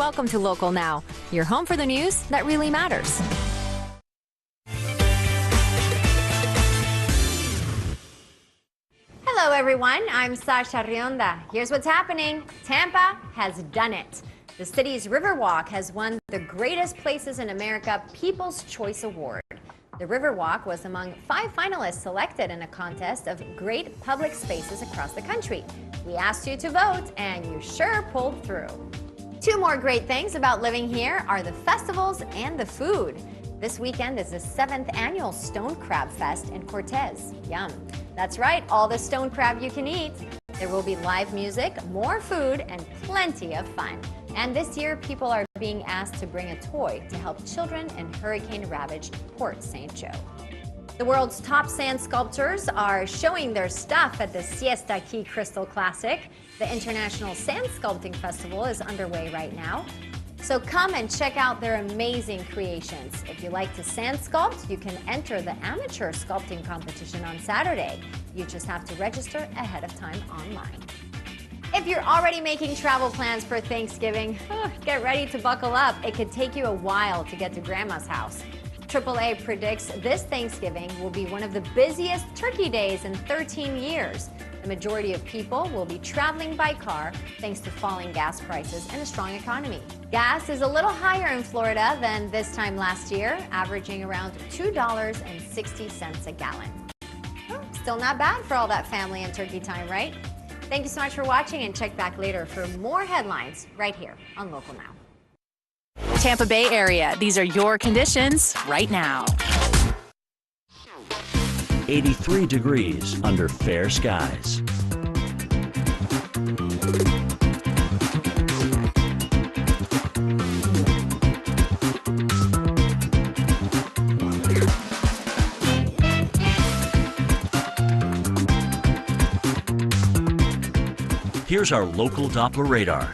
Welcome to Local Now, your home for the news that really matters. Hello, everyone. I'm Sasha Rionda. Here's what's happening. Tampa has done it. The city's Riverwalk has won the Greatest Places in America People's Choice Award. The Riverwalk was among 5 finalists selected in a contest of great public spaces across the country. We asked you to vote, and you sure pulled through. 2 more great things about living here are the festivals and the food. This weekend is the 7th annual Stone Crab Fest in Cortez. Yum. That's right, all the stone crab you can eat. There will be live music, more food, and plenty of fun. And this year, people are being asked to bring a toy to help children in hurricane-ravaged Port St. Joe. The world's top sand sculptors are showing their stuff at the Siesta Key Crystal Classic. The International Sand Sculpting Festival is underway right now. So come and check out their amazing creations. If you like to sand sculpt, you can enter the amateur sculpting competition on Saturday. You just have to register ahead of time online. If you're already making travel plans for Thanksgiving, get ready to buckle up. It could take you a while to get to Grandma's house. AAA predicts this Thanksgiving will be one of the busiest turkey days in 13 years. The majority of people will be traveling by car thanks to falling gas prices and a strong economy. Gas is a little higher in Florida than this time last year, averaging around $2.60 a gallon. Still not bad for all that family and turkey time, right? Thank you so much for watching, and check back later for more headlines right here on Local Now. Tampa Bay area, these are your conditions right now. 83 degrees under fair skies. Here's our local Doppler radar.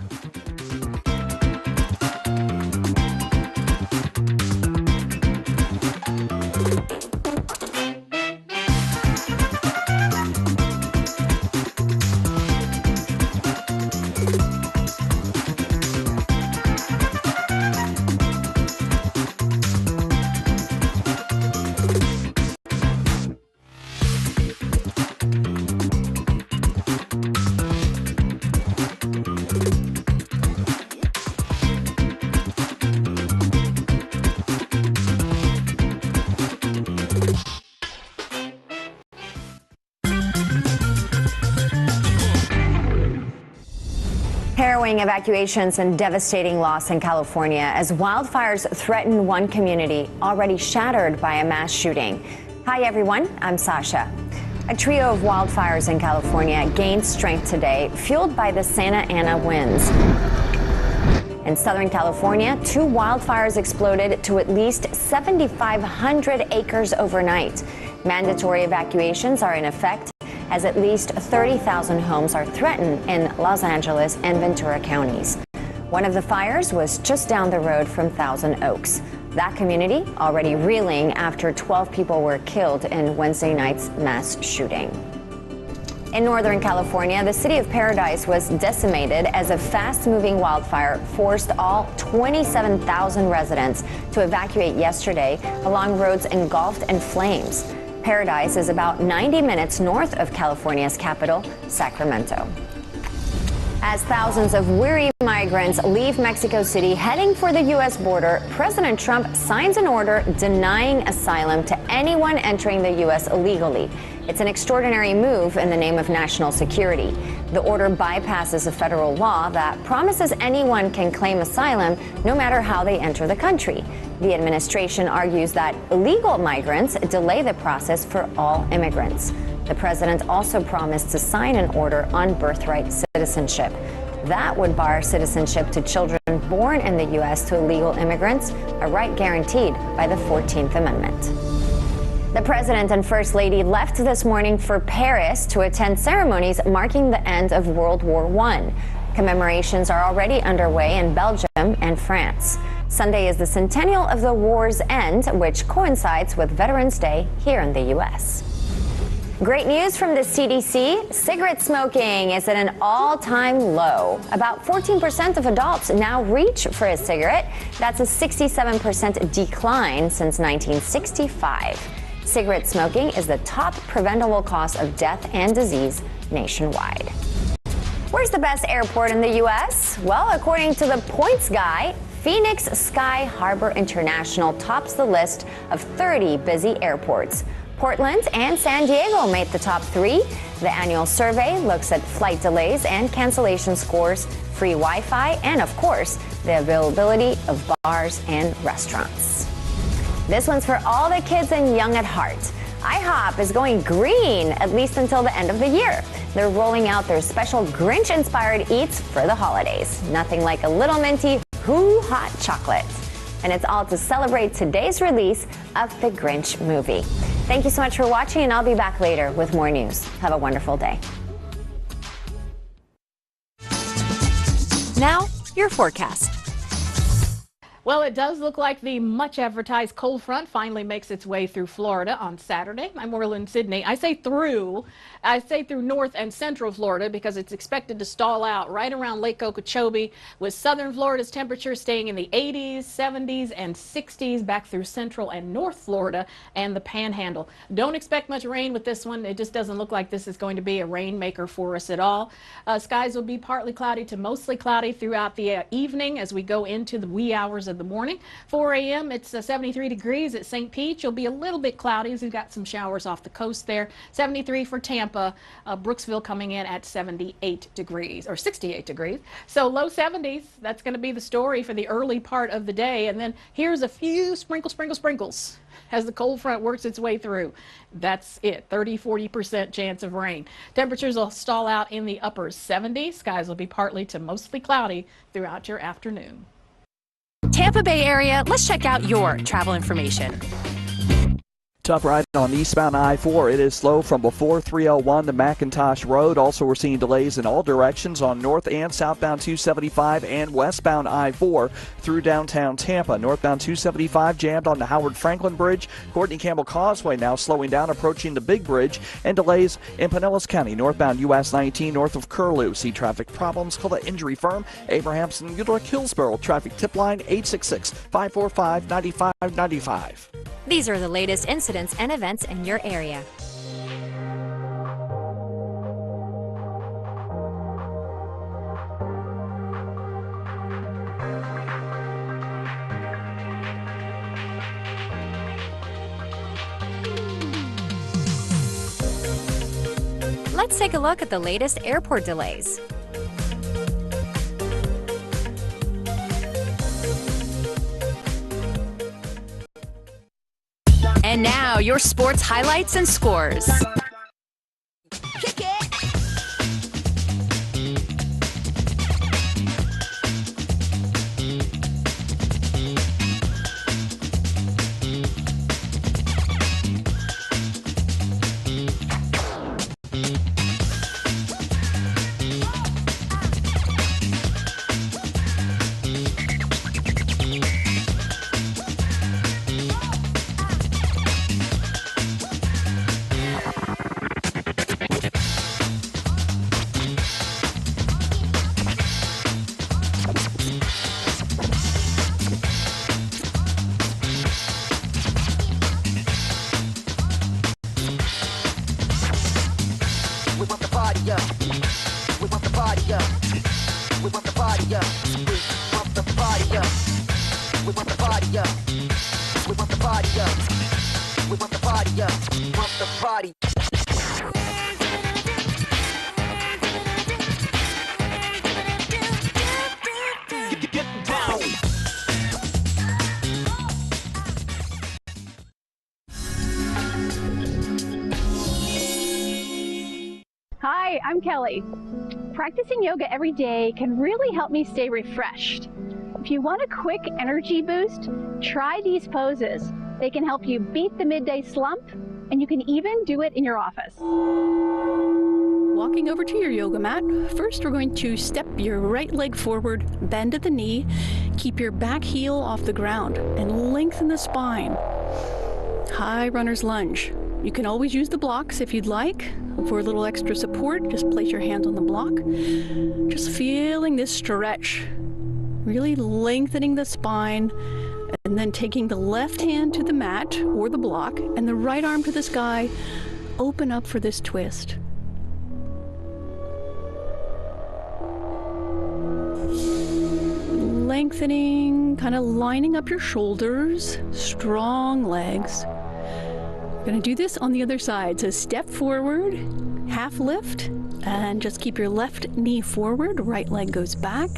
Harrowing evacuations and devastating loss in California as wildfires threaten one community already shattered by a mass shooting. Hi everyone, I'm Sasha. A trio of wildfires in California gained strength today, fueled by the Santa Ana winds. In Southern California, 2 wildfires exploded to at least 7,500 acres overnight. Mandatory evacuations are in effect, as at least 30,000 homes are threatened in Los Angeles and Ventura counties. One of the fires was just down the road from Thousand Oaks. That community already reeling after 12 people were killed in Wednesday night's mass shooting. In Northern California, the city of Paradise was decimated as a fast-moving wildfire forced all 27,000 residents to evacuate yesterday along roads engulfed in flames. Paradise is about 90 minutes north of California's capital, Sacramento. As thousands of weary migrants leave Mexico City heading for the U.S. border, President Trump signs an order denying asylum to anyone entering the U.S. illegally. It's an extraordinary move in the name of national security. The order bypasses a federal law that promises anyone can claim asylum no matter how they enter the country. The administration argues that illegal migrants delay the process for all immigrants. The president also promised to sign an order on birthright citizenship. That would bar citizenship to children born in the U.S. to illegal immigrants, a right guaranteed by the 14th Amendment. The president and first lady left this morning for Paris to attend ceremonies marking the end of World War I. Commemorations are already underway in Belgium and France. Sunday is the centennial of the war's end, which coincides with Veterans Day here in the U.S. Great news from the CDC. Cigarette smoking is at an all-time low. About 14% of adults now reach for a cigarette. That's a 67% decline since 1965. Cigarette smoking is the top preventable cause of death and disease nationwide. Where's the best airport in the U.S.? Well, according to the Points Guy, Phoenix Sky Harbor International tops the list of 30 busy airports. Portland and San Diego made the top 3. The annual survey looks at flight delays and cancellation scores, free Wi-Fi, and of course, the availability of bars and restaurants. This one's for all the kids and young at heart. IHOP is going green, at least until the end of the year. They're rolling out their special Grinch-inspired eats for the holidays. Nothing like a little minty Who hot chocolate. And it's all to celebrate today's release of the Grinch movie. Thank you so much for watching, and I'll be back later with more news. Have a wonderful day. Now, your forecast. Well, it does look like the much advertised cold front finally makes its way through Florida on Saturday. I'm Orlin Sydney. I say through north and central Florida because it's expected to stall out right around Lake Okeechobee, with southern Florida's temperature staying in the 80s, 70s, and 60s back through central and north Florida and the Panhandle. Don't expect much rain with this one. It just doesn't look like this is going to be a rainmaker for us at all. Skies will be partly cloudy to mostly cloudy throughout the evening as we go into the wee hours of the morning. 4 a.m. it's 73 degrees at St. Pete. It'll be a little bit cloudy as we've got some showers off the coast there. 73 for Tampa. Brooksville coming in at 78 degrees or 68 degrees. So low 70s. That's going to be the story for the early part of the day. And then here's a few sprinkles as the cold front works its way through. That's it. 30-40% chance of rain. Temperatures will stall out in the upper 70s. Skies will be partly to mostly cloudy throughout your afternoon. Tampa Bay area, let's check out your travel information. Tough ride on eastbound I-4. It is slow from before 301 to McIntosh Road. Also, we're seeing delays in all directions on north and southbound 275 and westbound I-4 through downtown Tampa. Northbound 275 jammed on the Howard Franklin Bridge. Courtney Campbell Causeway now slowing down, approaching the Big Bridge, and delays in Pinellas County. Northbound US 19 north of Curlew. See traffic problems, call the injury firm Abrahamson Goodrich Hillsborough. Traffic tip line 866-545-9595. These are the latest incidents and events in your area. Let's take a look at the latest airport delays. And now, your sports highlights and scores. Hi, I'm Kelly. Practicing yoga every day can really help me stay refreshed. If you want a quick energy boost, try these poses. They can help you beat the midday slump, and you can even do it in your office. Walking over to your yoga mat, first we're going to step your right leg forward, bend at the knee, keep your back heel off the ground, and lengthen the spine. High runner's lunge. You can always use the blocks if you'd like. For a little extra support, just place your hands on the block. Just feeling this stretch, really lengthening the spine, and then taking the left hand to the mat or the block and the right arm to the sky. Open up for this twist. Lengthening, kind of lining up your shoulders, strong legs. We're going to do this on the other side. So step forward, half lift, and just keep your left knee forward, right leg goes back.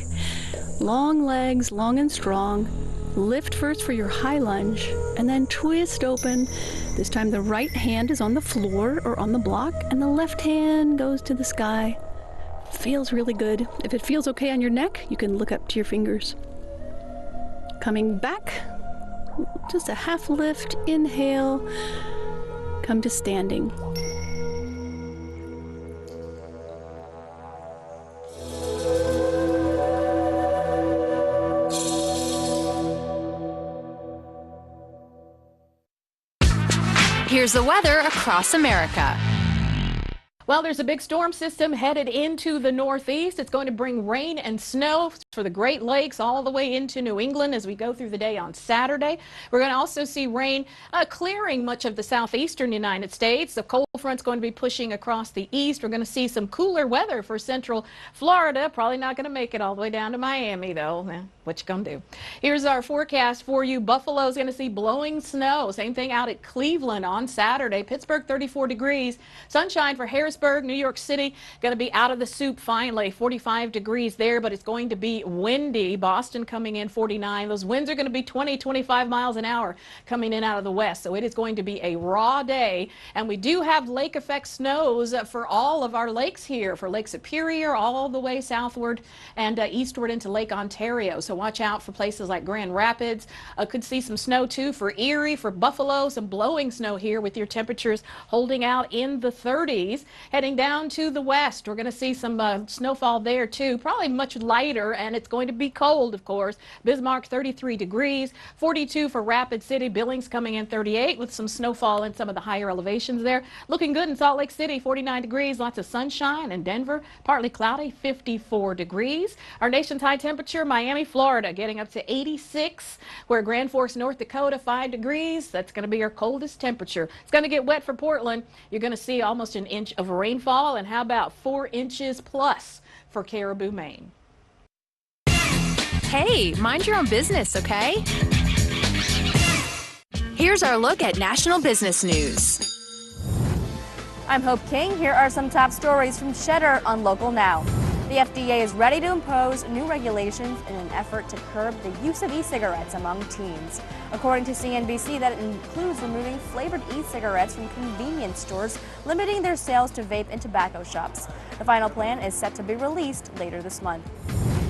Long legs, long and strong. Lift first for your high lunge, and then twist open. This time the right hand is on the floor or on the block, and the left hand goes to the sky. Feels really good. If it feels okay on your neck, you can look up to your fingers. Coming back, just a half lift, inhale, come to standing. Here's the weather across America. Well, there's a big storm system headed into the northeast. It's going to bring rain and snow for the Great Lakes all the way into New England as we go through the day on Saturday. We're going to also see rain clearing much of the southeastern United States. The cold front's going to be pushing across the east. We're going to see some cooler weather for central Florida. Probably not going to make it all the way down to Miami, though. What you gonna do? Here's our forecast for you. Buffalo's going to see blowing snow. Same thing out at Cleveland on Saturday. Pittsburgh, 34 degrees. Sunshine for Harrisburg. New York City going to be out of the soup finally. 45 degrees there, but it's going to be windy. Boston coming in 49. Those winds are going to be 20, 25 miles an hour coming in out of the west. So it is going to be a raw day. And we do have lake effect snows for all of our lakes here, for Lake Superior all the way southward and eastward into Lake Ontario. So watch out for places like Grand Rapids. Could see some snow too for Erie, for Buffalo, some blowing snow here with your temperatures holding out in the 30s. Heading down to the west, we're going to see some snowfall there too, probably much lighter, and it's going to be cold, of course. Bismarck, 33 degrees, 42 for Rapid City. Billings coming in 38 with some snowfall in some of the higher elevations there. Looking good in Salt Lake City, 49 degrees, lots of sunshine. In Denver, partly cloudy, 54 degrees. Our nation's high temperature, Miami, Florida, getting up to 86, where Grand Forks, North Dakota, 5 degrees. That's going to be our coldest temperature. It's going to get wet for Portland. You're going to see almost an inch of rainfall, and how about 4 inches plus for Caribou, Maine. Hey, mind your own business, okay? Here's our look at national business news. I'm Hope King. Here are some top stories from Cheddar on Local Now. The FDA is ready to impose new regulations in an effort to curb the use of e-cigarettes among teens. According to CNBC, that includes removing flavored e-cigarettes from convenience stores, limiting their sales to vape and tobacco shops. The final plan is set to be released later this month.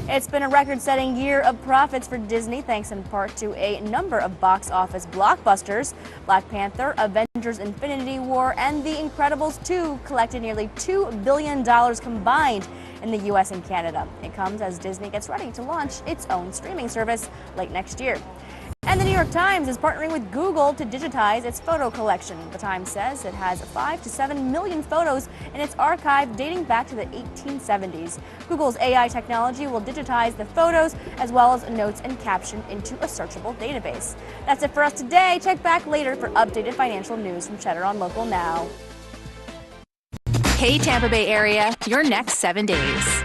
It's been a record-setting year of profits for Disney, thanks in part to a number of box office blockbusters. Black Panther, Avengers Infinity War, and The Incredibles 2 collected nearly $2 billion combined in the U.S. and Canada. It comes as Disney gets ready to launch its own streaming service late next year. And the New York Times is partnering with Google to digitize its photo collection. The Times says it has 5 to 7 million photos in its archive dating back to the 1870s. Google's AI technology will digitize the photos as well as notes and caption into a searchable database. That's it for us today. Check back later for updated financial news from Cheddar on Local Now. Hey, Tampa Bay area, your next 7 days.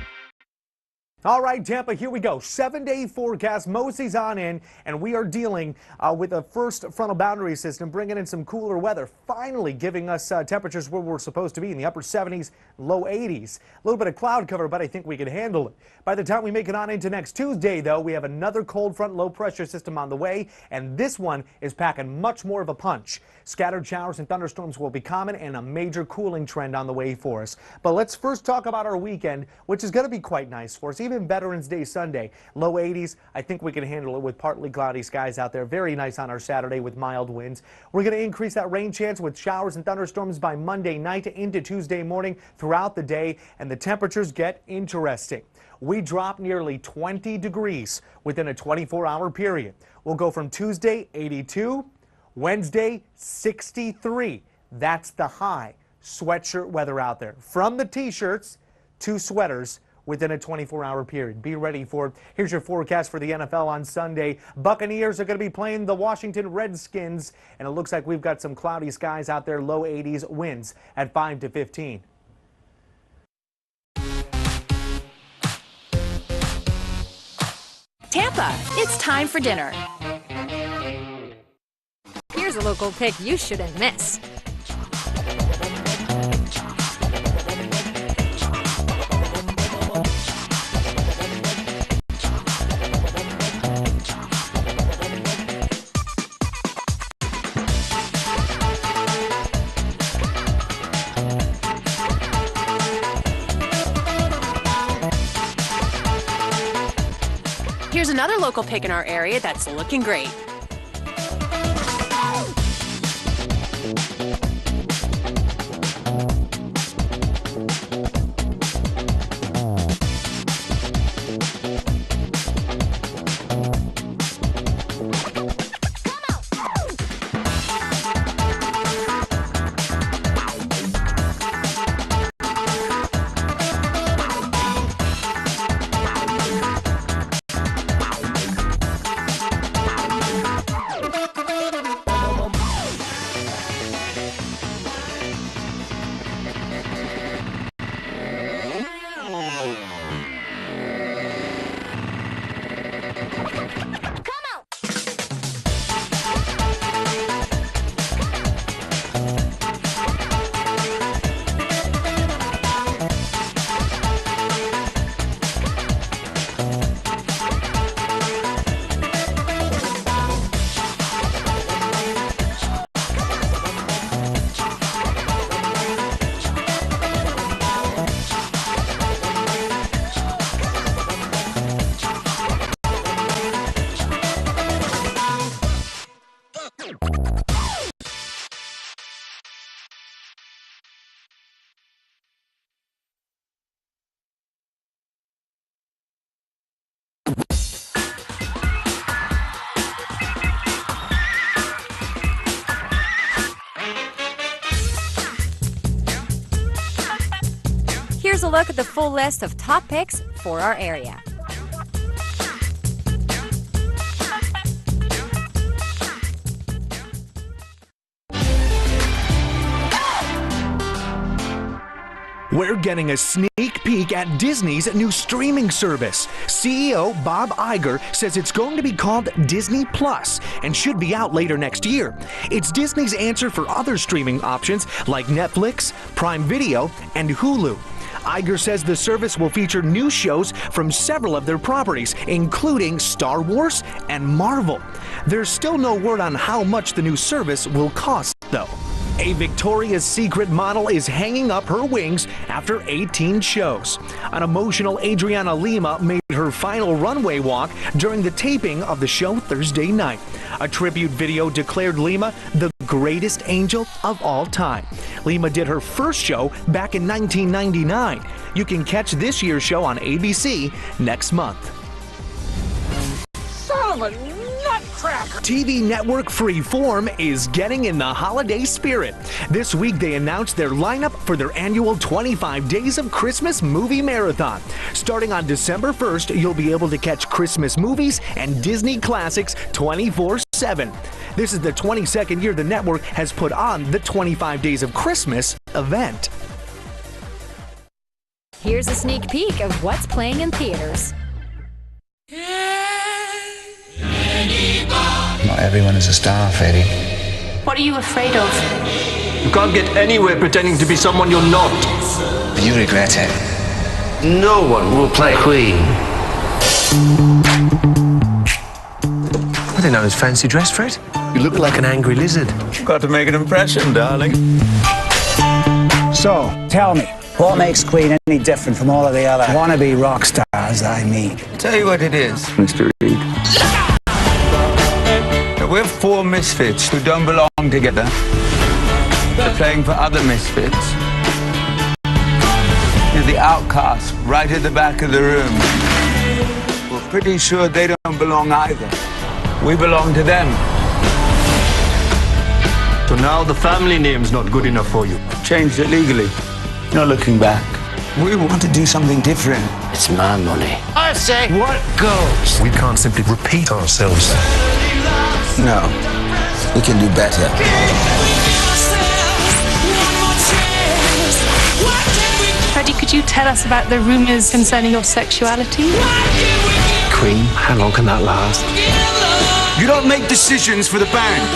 All right, Tampa, here we go. 7-day forecast. Mosey's on in, and we are dealing with a first frontal boundary system, bringing in some cooler weather, finally giving us temperatures where we're supposed to be in the upper 70s, low 80s. A little bit of cloud cover, but I think we can handle it. By the time we make it on into next Tuesday, though, we have another cold front low pressure system on the way, and this one is packing much more of a punch. Scattered showers and thunderstorms will be common, and a major cooling trend on the way for us. But let's first talk about our weekend, which is going to be quite nice for us. Even Veterans Day Sunday, low 80s. I think we can handle it with partly cloudy skies out there. Very nice on our Saturday with mild winds. We're going to increase that rain chance with showers and thunderstorms by Monday night into Tuesday morning throughout the day, and the temperatures get interesting. We drop nearly 20 degrees within a 24-hour period. We'll go from Tuesday 82, Wednesday 63. That's the high. Sweatshirt weather out there. From the t-shirts to sweaters within a 24-hour period. Be ready for it. Here's your forecast for the NFL on Sunday. Buccaneers are going to be playing the Washington Redskins, and it looks like we've got some cloudy skies out there, low 80s, winds at 5 to 15. Tampa, it's time for dinner. Here's a local pick you shouldn't miss. Here's another local pick in our area that's looking great. Here's a look at the full list of top picks for our area. We're getting a sneak peek at Disney's new streaming service. CEO Bob Iger says it's going to be called Disney Plus and should be out later next year. It's Disney's answer for other streaming options like Netflix, Prime Video, and Hulu. Iger says the service will feature new shows from several of their properties, including Star Wars and Marvel. There's still no word on how much the new service will cost, though. A Victoria's Secret model is hanging up her wings after 18 shows. An emotional Adriana Lima made her final runway walk during the taping of the show Thursday night. A tribute video declared Lima the greatest angel of all time. Lima did her first show back in 1999. You can catch this year's show on ABC next month. Son of a nutcracker! TV network Freeform is getting in the holiday spirit. This week they announced their lineup for their annual 25 Days of Christmas Movie Marathon. Starting on December 1st, you'll be able to catch Christmas movies and Disney classics 24/7. This is the 22nd year the network has put on the 25 Days of Christmas event. Here's a sneak peek of what's playing in theaters. Not everyone is a star, Freddy. What are you afraid of? You can't get anywhere pretending to be someone you're not. But you regret it. No one will play Queen. I didn't know it was fancy dress, Fred. You look like an angry lizard. Got to make an impression, darling. So, tell me, what makes Queen any different from all of the other wannabe rock stars I meet? Tell you what it is, Mr. Reed. We're four misfits who don't belong together. They're playing for other misfits. You're the outcast right at the back of the room. We're pretty sure they don't belong either. We belong to them. So now the family name's not good enough for you. Changed it legally. No looking back. We want to do something different. It's my money. I say, what goes? We can't simply repeat ourselves. No, we can do better. Freddie, could you tell us about the rumors concerning your sexuality? Queen, how long can that last? You don't make decisions for the band.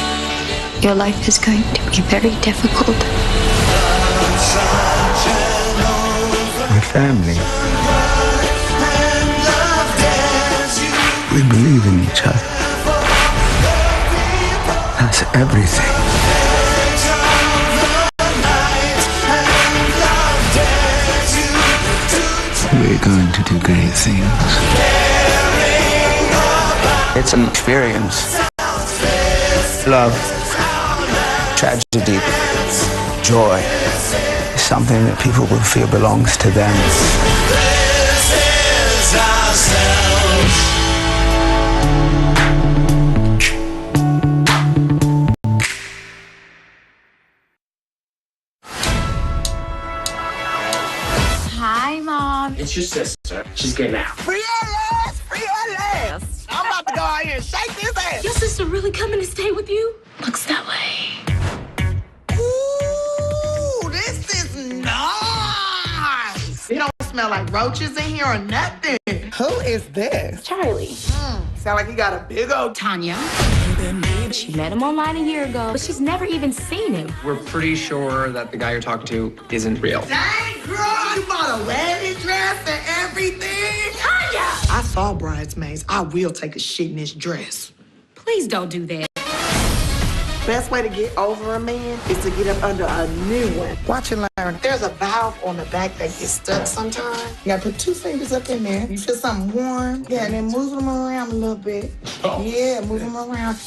Your life is going to be very difficult. My family. We believe in each other. That's everything. We're going to do great things. It's an experience. Love, tragedy, joy is something that people will feel belongs to them. Hi, Mom. It's your sister. She's getting out. Free our ass! Free our ass! I'm about to go out here and shake this ass. Your sister really coming to stay with you? Looks that way. Ooh, this is nice. It don't smell like roaches in here or nothing. Who is this? Charlie. Sound like he got a big old Tanya. She met him online a year ago, but she's never even seen him. We're pretty sure that the guy you're talking to isn't real. Dang, girl, you bought a wedding dress and everything. Tanya! I saw Bridesmaids. I will take a shit in this dress. Please don't do that. Best way to get over a man is to get up under a new one. Watch and learn. There's a valve on the back that gets stuck sometimes. You gotta put 2 fingers up in there. You feel something warm. Yeah, and then move them around a little bit. Oh. Yeah, move them around.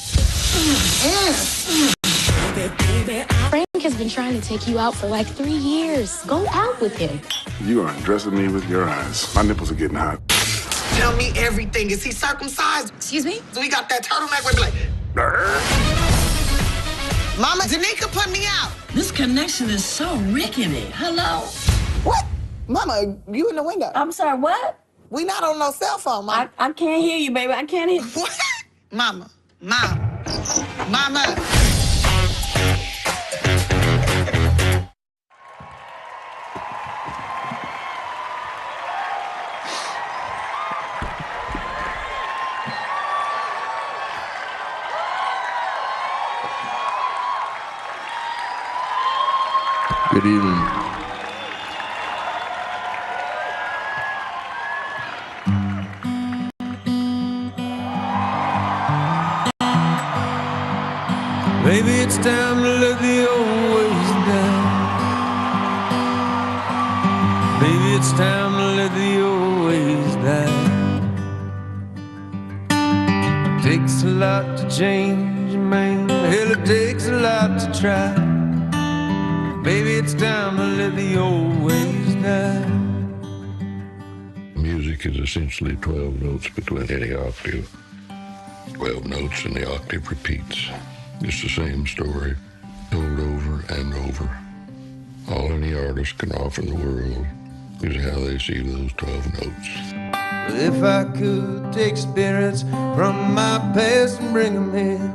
Frank has been trying to take you out for like 3 years. Go out with him. You are undressing me with your eyes. My nipples are getting hot. Tell me everything. Is he circumcised? Excuse me? So he got that turtleneck where he be like, Brr. Mama, Danica put me out. This connection is so rickety. Hello? What? Mama, you in the window. I'm sorry, what? We not on no cell phone, Mama. I can't hear you, baby. I can't hear you. What? Mama. Mama. Good evening. Maybe it's time to let the old ways down. Maybe it's time to let the old ways die. Takes a lot to change, man. Hell, it takes a lot to try. Maybe it's time to let the old ways die. Music is essentially 12 notes between any octave. 12 notes and the octave repeats. It's the same story, told over and over. All any artist can offer the world is how they see those 12 notes. Well, if I could take spirits from my past and bring them here,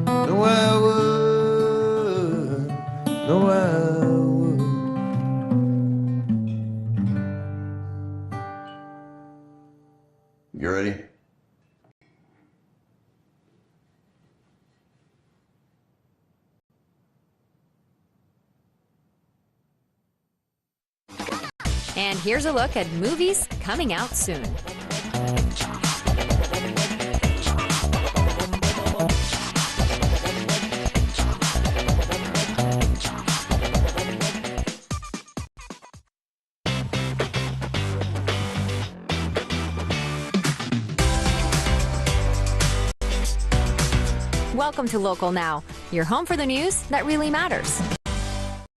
no, I would. No, I would. You ready? And here's a look at movies coming out soon. Welcome to Local Now, your home for the news that really matters.